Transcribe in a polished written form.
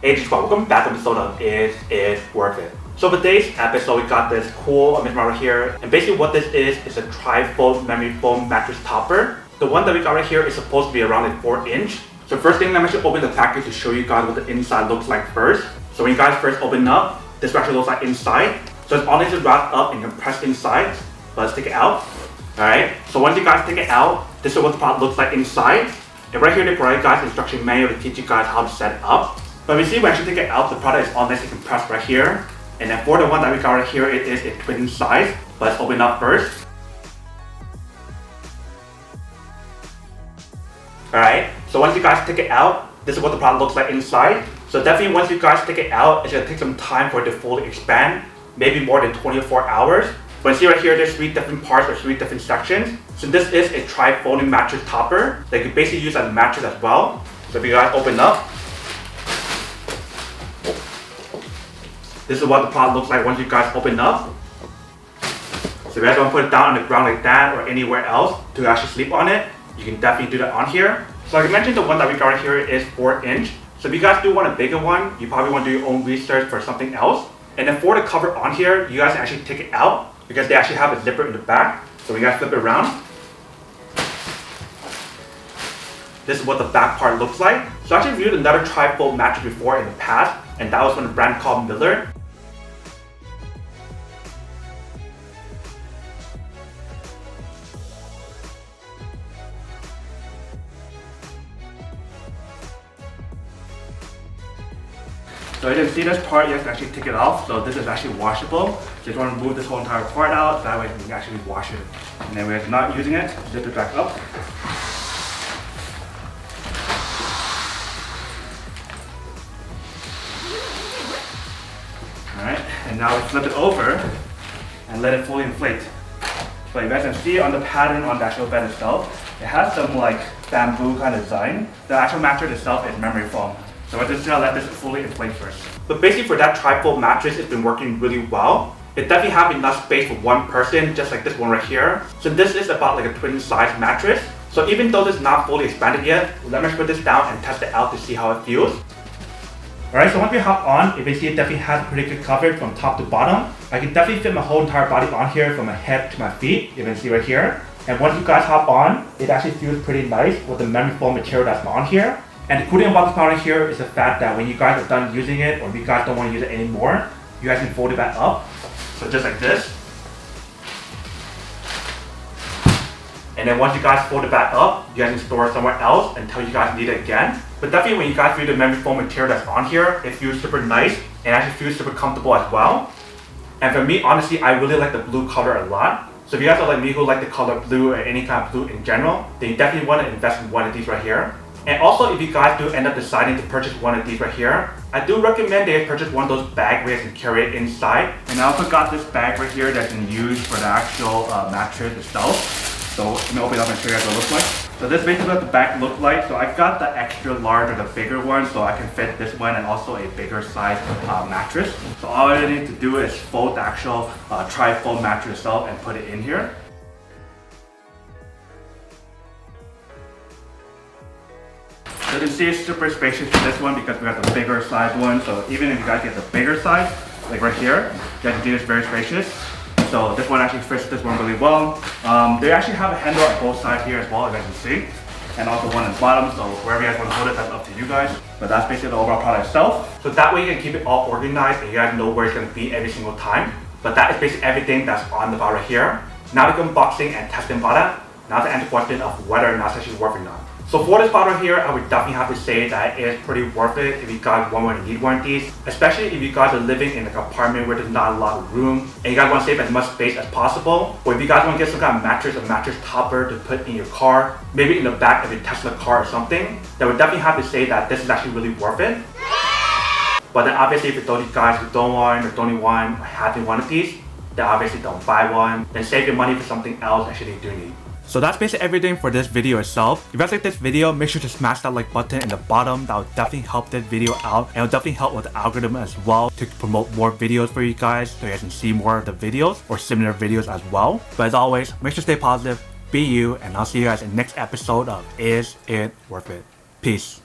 Hey, welcome back to the episode of Is It Worth It? So for today's episode, we got this cool mirror right here. And basically what this is a tri-fold memory foam mattress topper. The one that we got right here is supposed to be around like 4-inch. So first thing, I'm actually open the package to show you guys what the inside looks like first. So when you guys first open up, this actually looks like inside. So it's all needs to wrap up and compressed inside. But let's take it out. Alright, so once you guys take it out, this is what the product looks like inside. And right here they provide you guys instruction manual to teach you guys how to set it up. But we see when you take it out, the product is all nicely compressed right here. And then for the one that we got right here, it is a twin size. But let's open up first. Alright, so once you guys take it out, this is what the product looks like inside. So definitely once you guys take it out, it's going to take some time for it to fully expand. Maybe more than 24 hours. But you see right here, there's 3 different parts or 3 different sections. So this is a tri-folding mattress topper that you can basically use as a mattress as well. So if you guys open up, this is what the product looks like once you guys open up. So if you guys want to put it down on the ground like that or anywhere else to actually sleep on it, you can definitely do that on here. So like I mentioned, the one that we got right here is 4-inch. So if you guys do want a bigger one, you probably want to do your own research for something else. And then for the cover on here, you guys can actually take it out because they actually have a zipper in the back. So when you guys flip it around, this is what the back part looks like. So I actually reviewed another tri-fold mattress before in the past, and that was from the brand called Miller. So you can see this part, you guys can actually take it off. So this is actually washable. So you want to remove this whole entire part out, that way you can actually wash it. And then we're not using it, zip it back up. Alright, and now we flip it over and let it fully inflate. So you guys can see on the pattern on the actual bed itself, it has some like bamboo kind of design. The actual mattress itself is memory foam. So we're just gonna let this fully inflate first. But basically for that tri-fold mattress, it's been working really well. It definitely has enough space for one person, just like this one right here. So this is about like a twin size mattress. So even though this is not fully expanded yet, let me put this down and test it out to see how it feels. Alright, so once we hop on, you can see it definitely has pretty good coverage from top to bottom. I can definitely fit my whole entire body on here from my head to my feet. You can see right here. And once you guys hop on, it actually feels pretty nice with the memory foam material that's on here. And the cool thing about this product here is the fact that when you guys are done using it, or if you guys don't want to use it anymore, you guys can fold it back up. So just like this. And then once you guys fold it back up, you guys can store it somewhere else until you guys need it again. But definitely when you guys feel the memory foam material that's on here, it feels super nice and actually feels super comfortable as well. And for me, honestly, I really like the blue color a lot. So if you guys are like me who like the color blue or any kind of blue in general, then you definitely want to invest in one of these right here. And also if you guys do end up deciding to purchase one of these right here, I do recommend that you purchase one of those bags where you can carry it inside. And I also got this bag right here that you can use for the actual mattress itself. So let me open it up and show you guys what it looks like. So this is basically what the bag looks like. So I got the extra large or the bigger one so I can fit this one and also a bigger size mattress. So all I need to do is fold the actual tri-fold mattress itself and put it in here. So you can see it's super spacious for this one because we got the bigger size one. So even if you guys get the bigger size, like right here, you guys can see it's very spacious. So this one actually fits this one really well. They actually have a handle on both sides here as well, as you can see. And also one on the bottom, so wherever you guys want to hold it, that's up to you guys. But that's basically the overall product itself. So that way you can keep it all organized and you guys know where it's going to be every single time. But that is basically everything that's on the product right here. Now to unboxing and testing product. Now to answer the question of whether or not it's actually worth it or not. So for this product here, I would definitely have to say that it is pretty worth it if you guys want to need one of these. Especially if you guys are living in like an apartment where there's not a lot of room and you guys want to save as much space as possible. Or if you guys want to get some kind of mattress or mattress topper to put in your car, maybe in the back of your Tesla car or something, then I would definitely have to say that this is actually really worth it. But then obviously for those guys who don't want or don't want having one of these, then obviously don't buy one. Then save your money for something else actually you do need. So that's basically everything for this video itself. If you guys like this video, make sure to smash that like button in the bottom. That will definitely help this video out and it will definitely help with the algorithm as well to promote more videos for you guys so you guys can see more of the videos or similar videos as well. But as always, make sure to stay positive, be you, and I'll see you guys in the next episode of Is It Worth It? Peace.